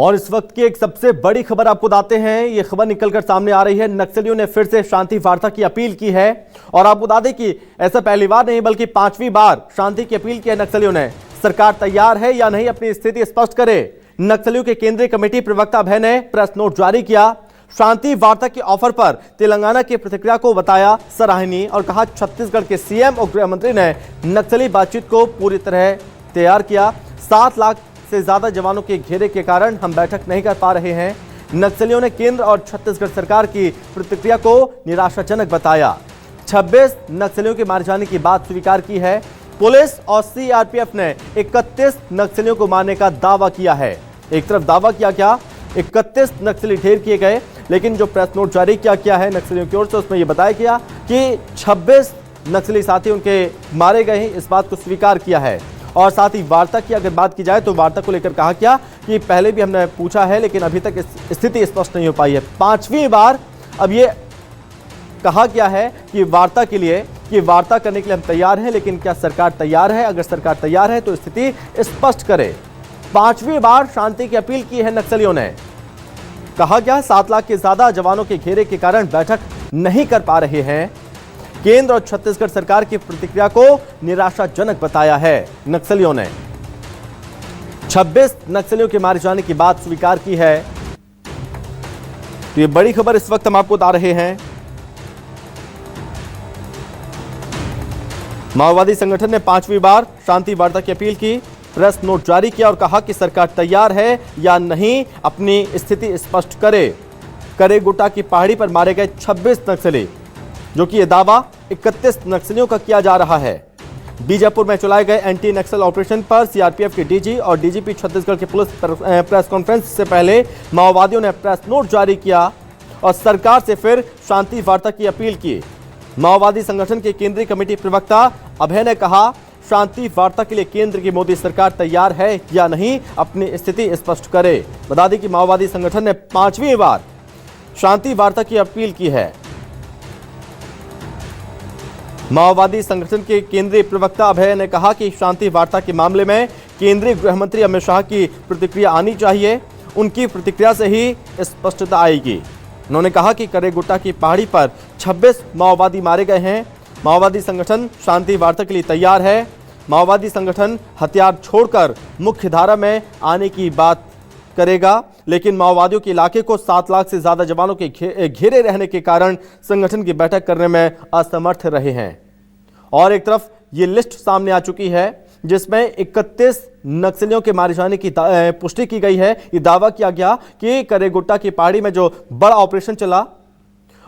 और इस वक्त की एक सबसे बड़ी खबर आपको बताते हैं। ये खबर निकलकर सामने आ रही है, नक्सलियों ने फिर से शांति वार्ता की अपील की है। और आपको बता दें कि ऐसा पहली बार नहीं बल्कि 5वीं बार शांति की अपील की है नक्सलियों ने। सरकार तैयार है या नहीं अपनी स्थिति स्पष्ट करे। नक्सलियों के केंद्रीय कमेटी प्रवक्ता अभय ने प्रेस नोट जारी किया। शांति वार्ता के ऑफर पर तेलंगाना की प्रतिक्रिया को बताया सराहनीय और कहा छत्तीसगढ़ के सीएम और गृह मंत्री ने नक्सली बातचीत को पूरी तरह तैयार किया। 7 लाख से ज्यादा जवानों के घेरे के कारण हम बैठक नहीं कर पा रहे हैं। नक्सलियों ने केंद्र और छत्तीसगढ़ सरकार की प्रतिक्रिया को निराशाजनक बताया। 26 नक्सलियों के मारे जाने की बात स्वीकार की है। पुलिस और सीआरपीएफ ने 31 नक्सलियों को मारने का दावा किया है। एक तरफ दावा किया क्या 31 नक्सली ढेर किए गए, लेकिन जो प्रेस नोट जारी किया है नक्सलियों की ओर से उसमें यह बताया गया कि 26 नक्सली साथी उनके मारे गए हैं, इस बात को स्वीकार किया है। और साथ ही वार्ता की अगर बात की जाए तो वार्ता को लेकर कहा क्या कि पहले भी हमने पूछा है लेकिन अभी तक स्थिति स्पष्ट नहीं हो पाई है। 5वीं बार अब ये कहा गया है कि वार्ता के लिए कि वार्ता करने के लिए हम तैयार हैं, लेकिन क्या सरकार तैयार है? अगर सरकार तैयार है तो स्थिति स्पष्ट करे। 5वीं बार शांति की अपील की है नक्सलियों ने। कहा गया 7 लाख के ज्यादा जवानों के घेरे के कारण बैठक नहीं कर पा रहे हैं। केंद्र और छत्तीसगढ़ सरकार की प्रतिक्रिया को निराशाजनक बताया है नक्सलियों ने। 26 नक्सलियों के मारे जाने की बात स्वीकार की है। तो ये बड़ी खबर इस वक्त हम आपको बता रहे हैं। माओवादी संगठन ने 5वीं बार शांति वार्ता की अपील की, प्रेस नोट जारी किया और कहा कि सरकार तैयार है या नहीं अपनी स्थिति स्पष्ट करे। करेगुट्टा की पहाड़ी पर मारे गए 26 नक्सली, जो कि यह दावा 31 नक्सलियों का किया जा रहा है। बीजापुर में चलाए गए एंटी नक्सल ऑपरेशन पर सीआरपीएफ के डीजी और डीजीपी छत्तीसगढ़ के पुलिस प्रेस कॉन्फ्रेंस से पहले माओवादियों ने प्रेस नोट जारी किया और सरकार से फिर शांति वार्ता की अपील की। माओवादी संगठन के केंद्रीय कमेटी प्रवक्ता अभय ने कहा शांति वार्ता के लिए केंद्र की मोदी सरकार तैयार है या नहीं अपनी स्थिति स्पष्ट करे। बता दें कि माओवादी संगठन ने 5वीं बार शांति वार्ता की अपील की है। माओवादी संगठन के केंद्रीय प्रवक्ता अभय ने कहा कि शांति वार्ता के मामले में केंद्रीय गृह मंत्री अमित शाह की प्रतिक्रिया आनी चाहिए। उनकी प्रतिक्रिया से ही स्पष्टता आएगी। उन्होंने कहा कि करेगुट्टा की पहाड़ी पर 26 माओवादी मारे गए हैं। माओवादी संगठन शांति वार्ता के लिए तैयार है। माओवादी संगठन हथियार छोड़कर मुख्य धारा में आने की बात करेगा, लेकिन माओवादियों के इलाके को 7 लाख से ज्यादा जवानों के घेरे रहने के कारण संगठन की बैठक करने में असमर्थ रहे हैं। और एक तरफ ये लिस्ट सामने आ चुकी है जिसमें 31 नक्सलियों के मारे जाने की पुष्टि की गई है। ये दावा किया गया कि करेगुट्टा की पहाड़ी में जो बड़ा ऑपरेशन चला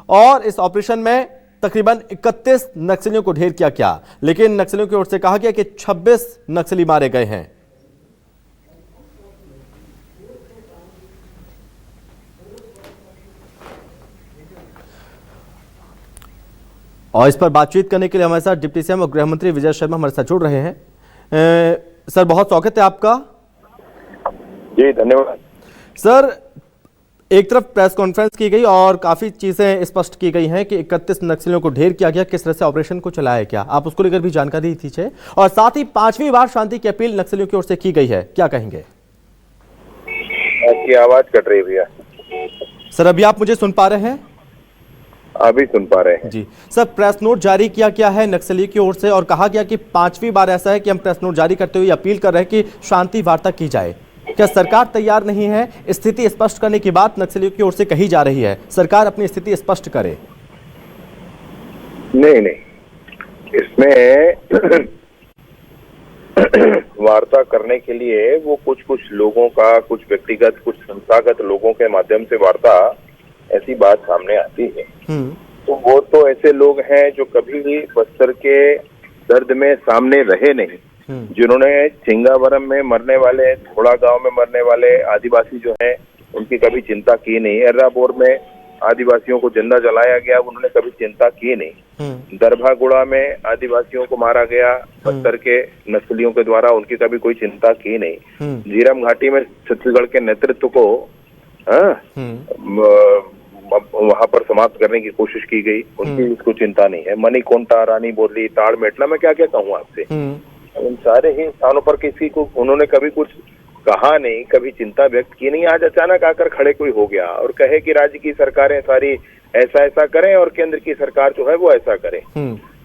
और इस ऑपरेशन में तकरीबन 31 नक्सलियों को ढेर किया गया, लेकिन नक्सलियों की ओर से कहा गया कि 26 नक्सली मारे गए हैं। और इस पर बातचीत करने के लिए हमारे साथ डिप्टी सीएम और गृह मंत्री विजय शर्मा हमारे साथ जुड़ रहे हैं। सर बहुत स्वागत है आपका। जी धन्यवाद सर। एक तरफ प्रेस कॉन्फ्रेंस की गई और काफी चीजें स्पष्ट की गई हैं कि 31 नक्सलियों को ढेर किया गया, किस तरह से ऑपरेशन को चलाया गया, आप उसको लेकर भी जानकारी दीजिए। और साथ ही 5वीं बार शांति की अपील नक्सलियों की ओर से की गई है, क्या कहेंगे? आपकी आवाज कट रही है भैया। सर अभी आप मुझे सुन पा रहे हैं? अभी सुन पा रहे हैं जी सर। प्रेस नोट जारी किया गया है नक्सली की ओर से और कहा गया कि 5वीं बार ऐसा है कि हम प्रेस नोट जारी करते हुए अपील कर रहे हैं कि शांति वार्ता की जाए। क्या सरकार तैयार नहीं है? स्थिति स्पष्ट करने की बात नक्सलियों की ओर से कही जा रही है, सरकार अपनी स्थिति स्पष्ट करे। नहीं, इसमें वार्ता करने के लिए वो कुछ लोगों का, कुछ व्यक्तिगत, कुछ संस्थागत लोगों के माध्यम से वार्ता ऐसी बात सामने आती है। तो वो तो ऐसे लोग हैं जो कभी भी बस्तर के दर्द में सामने रहे नहीं, जिन्होंने छिंगावरम में मरने वाले, थोड़ा गांव में मरने वाले आदिवासी जो हैं उनकी कभी चिंता की नहीं। एर्राबोर में आदिवासियों को जिंदा जलाया गया, उन्होंने कभी चिंता की नहीं। दरभागुड़ा में आदिवासियों को मारा गया बस्तर के नक्सलियों के द्वारा, उनकी कभी कोई चिंता की नहीं। झीरम घाटी में छत्तीसगढ़ के नेतृत्व को वहां पर समाप्त करने की कोशिश की गई, उनकी उसको चिंता नहीं है। मणिकोंटा, रानी बोली, ताड़ मेटला, मैं क्या क्या कहूँ आपसे। उन सारे ही स्थानों पर किसी को उन्होंने कभी कुछ कहा नहीं, कभी चिंता व्यक्त की नहीं। आज अचानक आकर खड़े कोई हो गया और कहे कि राज्य की सरकारें सारी ऐसा ऐसा करें और केंद्र की सरकार जो है वो ऐसा करे।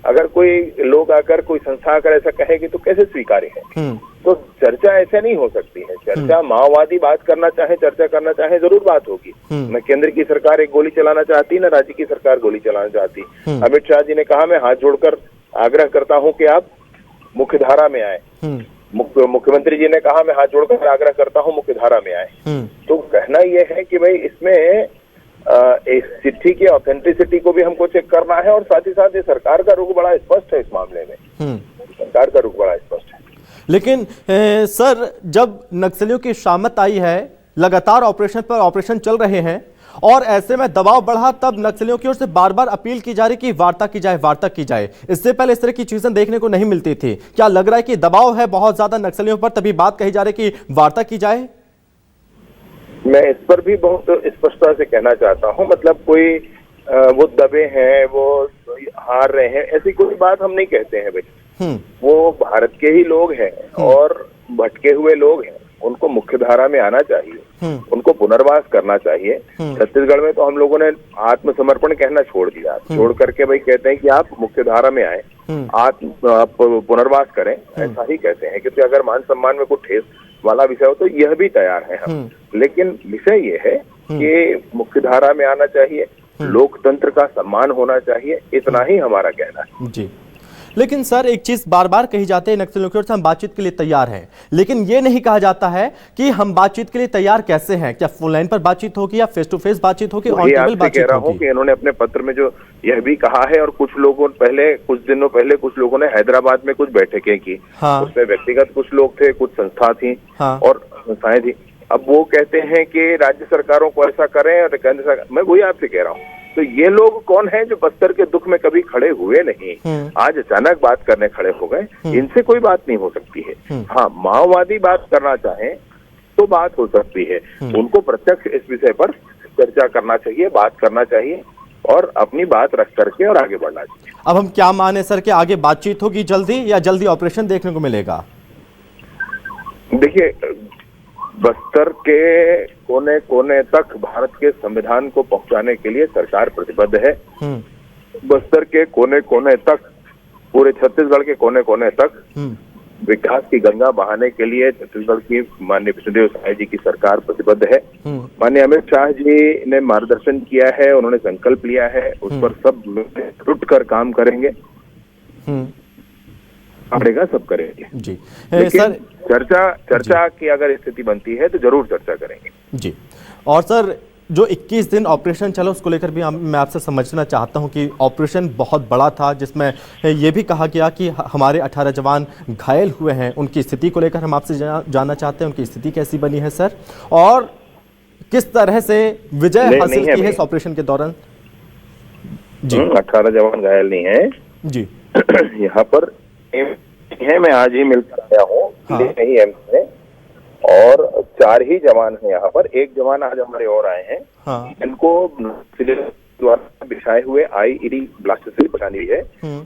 अगर कोई लोग आकर, कोई संस्था आकर ऐसा कहेगी तो कैसे स्वीकार्य है? तो चर्चा ऐसे नहीं हो सकती है। चर्चा माओवादी बात करना चाहे, चर्चा करना चाहे, जरूर बात होगी। न केंद्र की सरकार एक गोली चलाना चाहती, न राज्य की सरकार गोली चलाना चाहती। अमित शाह जी ने कहा, मैं हाथ जोड़कर आग्रह करता हूं कि आप मुख्यधारा में आए। मुख्यमंत्री जी ने कहा, मैं हाथ जोड़कर आग्रह करता हूं मुख्यधारा में आए। तो कहना यह है कि भाई इसमें इस चिट्ठी की ऑथेंटिसिटी को भी हमको चेक करना है और साथ ही साथ ये सरकार का रुख बड़ा स्पष्ट है इस मामले में। सरकार का रुख बड़ा स्पष्ट है। लेकिन सर, जब नक्सलियों की शामत आई है, लगातार ऑपरेशन पर ऑपरेशन चल रहे हैं और ऐसे में दबाव बढ़ा, तब नक्सलियों की ओर से बार बार अपील की जा रही कि वार्ता की जाए, वार्ता की जाए। इससे पहले इस तरह की चीजें देखने को नहीं मिलती थी। क्या लग रहा है कि दबाव है बहुत ज्यादा नक्सलियों पर, तभी बात कही जा रही कि वार्ता की जाए? मैं इस पर भी बहुत स्पष्टता से कहना चाहता हूं, मतलब कोई वो दबे हैं, वो हार रहे हैं, ऐसी कोई बात हम नहीं कहते हैं भाई। वो भारत के ही लोग हैं और भटके हुए लोग हैं, उनको मुख्यधारा में आना चाहिए, उनको पुनर्वास करना चाहिए। छत्तीसगढ़ में तो हम लोगों ने आत्मसमर्पण कहना छोड़ दिया, छोड़ करके भाई कहते हैं कि आप मुख्यधारा में आए, आप पुनर्वास करें, ऐसा ही कहते हैं। क्योंकि अगर मान सम्मान में कुछ ठेस वाला विषय हो तो यह भी तैयार है हम। लेकिन विषय ये है कि मुख्यधारा में आना चाहिए, लोकतंत्र का सम्मान होना चाहिए, इतना ही हमारा कहना है जी। लेकिन सर, एक चीज बार बार कही जाती है नक्सलियों की ओर से, हम बातचीत के लिए तैयार हैं, लेकिन ये नहीं कहा जाता है कि हम बातचीत के लिए तैयार कैसे हैं। क्या फोन लाइन पर बातचीत होगी या फेस टू फेस बातचीत होगी, ऑन टेबल बातचीत कह रहा हूं कि इन्होंने अपने पत्र में जो यह भी कहा है, और कुछ लोगों पहले, कुछ दिनों पहले कुछ लोगों ने हैदराबाद में कुछ बैठकें की। उसमें व्यक्तिगत कुछ लोग थे, कुछ संस्था थी और संस्थाएं थी। अब वो कहते हैं कि राज्य सरकारों को ऐसा करें और केंद्र सरकार, मैं वही आपसे कह रहा हूँ। तो ये लोग कौन हैं जो बस्तर के दुख में कभी खड़े हुए नहीं, आज अचानक बात करने खड़े हो गए? इनसे कोई बात नहीं हो सकती है। हाँ, माओवादी बात करना चाहें तो बात हो सकती है, उनको प्रत्यक्ष इस विषय पर चर्चा करना चाहिए, बात करना चाहिए और अपनी बात रख करके और आगे बढ़ना चाहिए। अब हम क्या माने सर कि आगे बातचीत होगी जल्दी, या जल्दी ऑपरेशन देखने को मिलेगा? देखिए, बस्तर के कोने कोने तक भारत के संविधान को पहुंचाने के लिए सरकार प्रतिबद्ध है। बस्तर के कोने कोने तक, पूरे छत्तीसगढ़ के कोने कोने तक विकास की गंगा बहाने के लिए छत्तीसगढ़ की माननीय विष्णुदेव साय जी की सरकार प्रतिबद्ध है। माननीय अमित शाह जी ने मार्गदर्शन किया है, उन्होंने संकल्प लिया है, उस पर सब जुट कर काम करेंगे, पड़ेगा, सब करेंगे जी। सर, चर्चा की अगर स्थिति बनती है तो जरूर चर्चा करेंगे जी। और सर, जो 21 दिन ऑपरेशन चला, उसको लेकर भी मैं आपसे समझना चाहता हूं कि ऑपरेशन बहुत बड़ा था, जिसमें ये भी कहा गया कि हमारे 18 जवान घायल हुए हैं। उनकी स्थिति को लेकर हम आपसे जानना चाहते हैं, उनकी स्थिति कैसी बनी है सर, और किस तरह से विजय हासिल की है इस ऑपरेशन के दौरान? जी, 18 जवान घायल नहीं है जी। यहाँ पर है, मैं आज ही मिलकर आया हूँ, नहीं एम्स में, और 4 ही जवान हैं यहाँ पर। एक जवान आज हमारे और आए हैं, इनको द्वारा बिछाए हुए IED ब्लास्ट से परेशानी हुई है,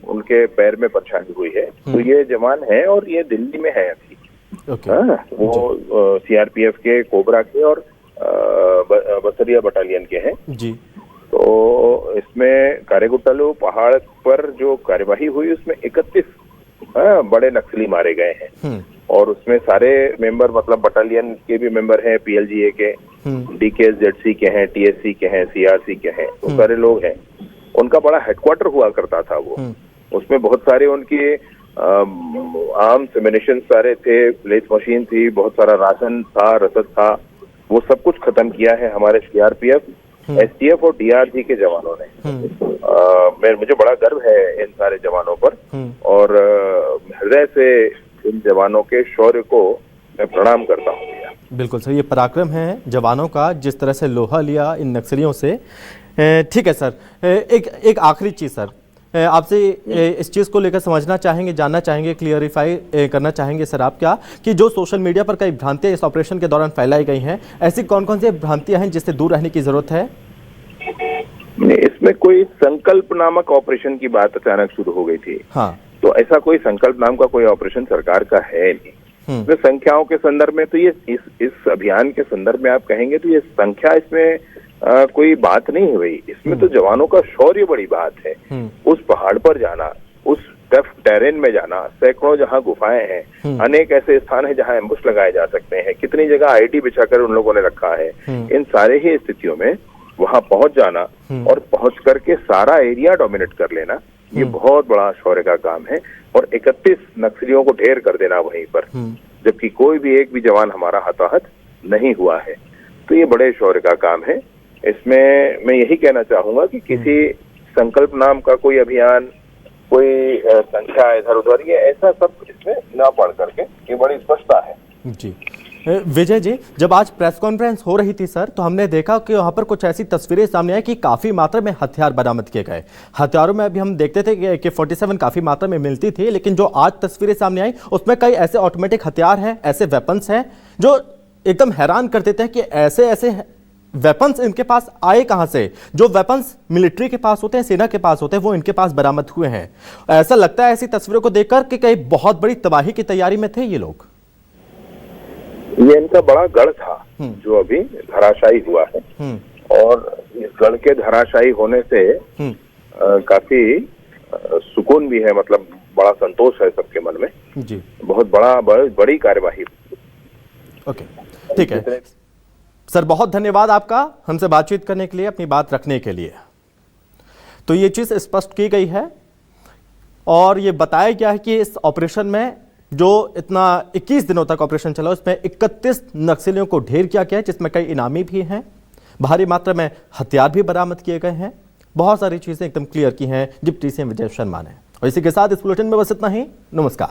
उनके पैर में परेशानी हुई है। तो ये जवान है और ये दिल्ली में है अभी। वो CRPF के, कोबरा के और बसरिया बटालियन के हैं जी। तो इसमें कारेगुट्टालू पहाड़ पर जो कार्यवाही हुई, उसमें 31 बड़े नक्सली मारे गए हैं, और उसमें सारे मेंबर, मतलब बटालियन के भी मेंबर हैं, PLGA के, DKSZC के हैं, TSC के हैं, CRC के हैं, वो सारे लोग हैं। उनका बड़ा हेडक्वार्टर हुआ करता था वो, उसमें बहुत सारे उनके आर्म्स, एम्युनिशन सारे थे, लेथ मशीन थी, बहुत सारा राशन था, रसद था, वो सब कुछ खत्म किया है हमारे CRPF, STF और DRG के जवानों ने। मुझे बड़ा गर्व है इन सारे जवानों पर, और हृदय से इन जवानों के शौर्य को मैं प्रणाम करता हूँ। बिल्कुल सर, ये पराक्रम है जवानों का, जिस तरह से लोहा लिया इन नक्सलियों से। ठीक है सर, एक आखिरी चीज़ सर, आपसे इस चीज़ को लेकर समझना चाहेंगे, जानना चाहेंगे, क्लियरिफाई करना चाहेंगे सर आप क्या, कि जो सोशल मीडिया पर कई भ्रांतियां इस ऑपरेशन के दौरान फैलाई गई हैं, ऐसी कौन कौन सी भ्रांतियां हैं जिससे दूर रहने की जरूरत है? इसमें कोई संकल्प नामक ऑपरेशन की बात अचानक शुरू हो गई थी। तो ऐसा कोई संकल्प नाम का कोई ऑपरेशन सरकार का है नहीं। तो संख्याओं के संदर्भ में तो ये इस अभियान के संदर्भ में आप कहेंगे तो ये संख्या इसमें कोई बात नहीं हुई। इसमें तो जवानों का शौर्य बड़ी बात है। उस पहाड़ पर जाना, उस टफ टेरेन में जाना, सैकड़ों जहां गुफाएं हैं, अनेक ऐसे स्थान है जहां एम्बुश लगाए जा सकते हैं, कितनी जगह आईडी बिछाकर उन लोगों ने रखा है। इन सारे ही स्थितियों में वहां पहुंच जाना और पहुंच करके सारा एरिया डोमिनेट कर लेना, ये बहुत बड़ा शौर्य का काम है। और 31 नक्सलियों को ढेर कर देना वहीं पर, जबकि कोई भी एक भी जवान हमारा हताहत नहीं हुआ है, तो ये बड़े शौर्य का काम है। इसमें मैं यही कहना चाहूंगा कि किसी संकल्प नाम का कोई अभियान, कोई संख्या इधर उधर, ये ऐसा सब कुछ इसमें ना पढ़ करके ये बड़ी स्पष्टता है। जी विजय जी, जब आज प्रेस कॉन्फ्रेंस हो रही थी सर, तो हमने देखा कि वहां पर कुछ ऐसी तस्वीरें सामने आई कि काफी मात्रा में हथियार बरामद किए गए। हथियारों में अभी हम देखते थे कि 47 काफी मात्रा में मिलती थी, लेकिन जो आज तस्वीरें सामने आई उसमें कई ऐसे ऑटोमेटिक हथियार हैं, ऐसे वेपन्स हैं जो एकदम हैरान कर देते हैं कि ऐसे ऐसे वेपन्स इनके पास आए कहां से। जो वेपन्स मिलिट्री के पास होते हैं, सेना के पास होते हैं, वो इनके पास बरामद हुए हैं। ऐसा लगता है ऐसी तस्वीरों को देखकर कि कहीं बहुत बड़ी तबाही की तैयारी में थे ये लोग। ये इनका बड़ा गढ़ था जो अभी धराशायी हुआ है, और इस गढ़ के धराशायी होने से काफी सुकून भी है, मतलब बड़ा संतोष है सबके मन में जी। बहुत बड़ी कार्यवाही। ओके, ठीक है सर, बहुत धन्यवाद आपका हमसे बातचीत करने के लिए, अपनी बात रखने के लिए। तो ये चीज स्पष्ट की गई है और ये बताया गया है कि इस ऑपरेशन में जो इतना 21 दिनों तक ऑपरेशन चला, उसमें 31 नक्सलियों को ढेर किया गया है, जिसमें कई इनामी भी हैं, भारी मात्रा में हथियार भी बरामद किए गए हैं। बहुत सारी चीजें एकदम क्लियर की हैं डिप्टी सीएम विजय शर्मा ने। और इसी के साथ इस बुलेटिन में बस इतना ही। नमस्कार।